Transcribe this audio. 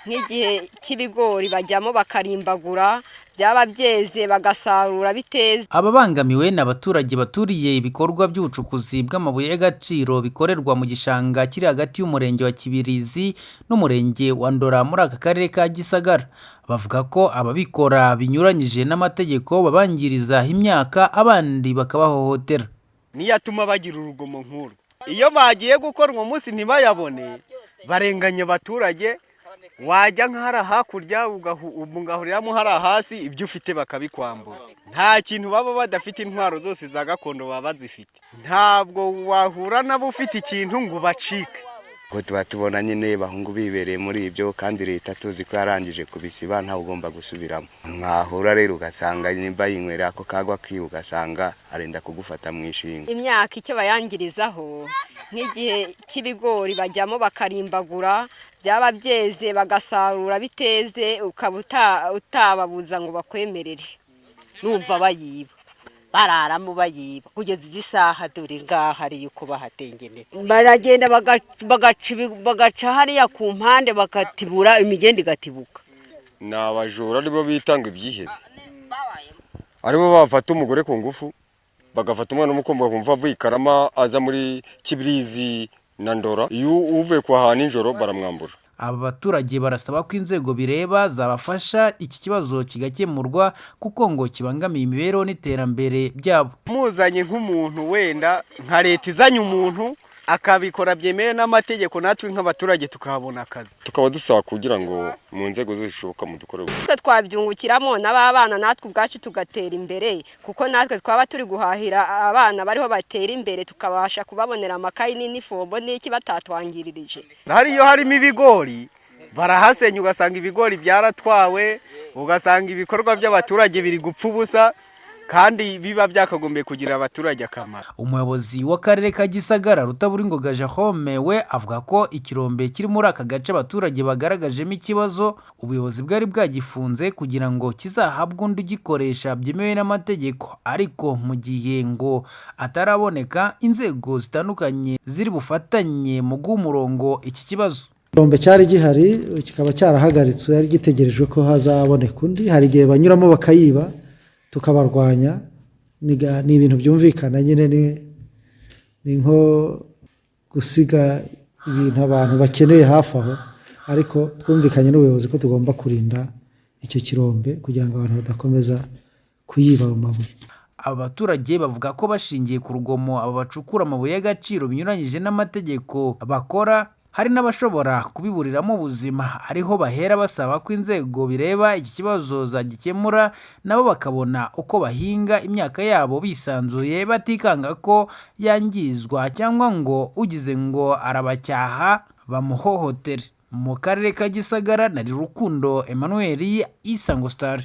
nk'igihe cy'ibigori bajyamo bakarimbagura, byaba byeze bagasarura biteze. Ababangamiwe n'abaturage baturiye ibikorwa by'ubucukuzi bw'amabuye y'agaciro bikorerwa mu gishanga kiri hagati y'umurenge wa Kibirizi n'umurenge wa Ndora muri aka karere ka Gisagara. Bavuga ko ababikora binyuranyije n'amategeko, babangiriza imyaka abandi bakabahohotera. Niyatuma bagira urugomo nkuru. Iyo bagiye gukora uwo munsi ntibayabone, barenganya abaturage. Wajya nk'ahari hakurya ugahuriramo hari hasi, ibyo ufite bakabikwambura. Nta kintu baba badafite, intwaro zose za gakondo baba bazifite. Ntabwo wahura nabo ufite ikintu ngo bacike. Ko tuba tubona nyine bahungu bibereye muri ibyo, kandi leta tuzi ko yarangije kubisiba, ntawe ugomba gusubiramo. Mwahura rero ugasanga nimba yinywera ako kagwa kiwe, ugasanga arenda kugufata mu ishinga. Imyaka icyo bayangirizaho, nk'igihe cy'ibigori bajyamo bakarimbagura, byaba byeze bagasarura biteze, ukaba utababuza ngo bakwemerere. Numva bayiba, bararamo bayiba kugeza izi saha, dore ngaha ari uko bahatengene. Baragenda bagaca hariya ku mpande bakatibura, imigende igatibuka. Ni abajura aribo bitanga ibyihebe, aribo bafata umugore ku ngufu, bagafata umwana w'umukobwa kumva avuye Karama aza muri Kibirizi na Ndora. Iyo uvuye kwa hana nijoro baramwambura. Aba baturage barasaba ko inzego bireba zabafasha iki kibazo kigakemurwa, kuko ngo kibangamiye imibereho n'iterambere byabo. Muzanye nk'umuntu wenda nka leta izanye umuntu akabikora byemewe n'amategeko, natwe nk'abaturage tukahabona akazi. Tukaba dusaba kugira ngo mu nzego zishoboka mudukorere. Twabyungukiramo n'abana, natwe ubwacu tugatera imbere, kuko natwe twaba turi guhahira abana bariho batera imbere, tukabasha kubabonera amakayi n'inifomo n'iki batatwangiririje. Iyo harimo ibigori barahasenya, ugasanga ibigori byaratwawe, ugasanga ibikorwa by'abaturage biri gupfa ubusa, kandi biba byakagombye kugira abaturage akamaro. Umuyobozi w'akarere ka Gisagara Rutaburingoga Jahome we avuga ko ikirombe kiri muri aka gace abaturage bagaragajemo ikibazo, ubuyobozi bwari bwagifunze kugira ngo kizahabwe undi ugikoresha byemewe n'amategeko, ariko mu gihe ngo ataraboneka, inzego zitandukanye ziri bufatanye mu guha umurongo iki kibazo. Ikirombe cyari gihari, kikaba cyarahagaritswe, yari gitegerejwe ko hazaboneka undi. Hari igihe banyuramo bakayiba tukabarwanya, ni ibintu byumvikana nyine, ni nko gusiga ibintu abantu bakeneye hafi aho, ariko twumvikanye n'ubuyobozi ko tugomba kurinda icyo kirombe kugira ngo abantu badakomeza kuyiba mu mabuye. Abaturage bavuga ko bashingiye ku rugomo aba bacukura amabuye y'agaciro binyuranyije n'amategeko bakora, hari n'abashobora kubiburiramo ubuzima, ariho bahera basaba ko inzego bireba iki kibazo zagikemura, nabo bakabona uko bahinga imyaka yabo bisanzuye, batikanga ko yangizwa cyangwa ngo ugize ngo arabacyaha bamuhohotere. Mu karere ka Gisagara, nari Rukundo Emmanuel, Isango Star.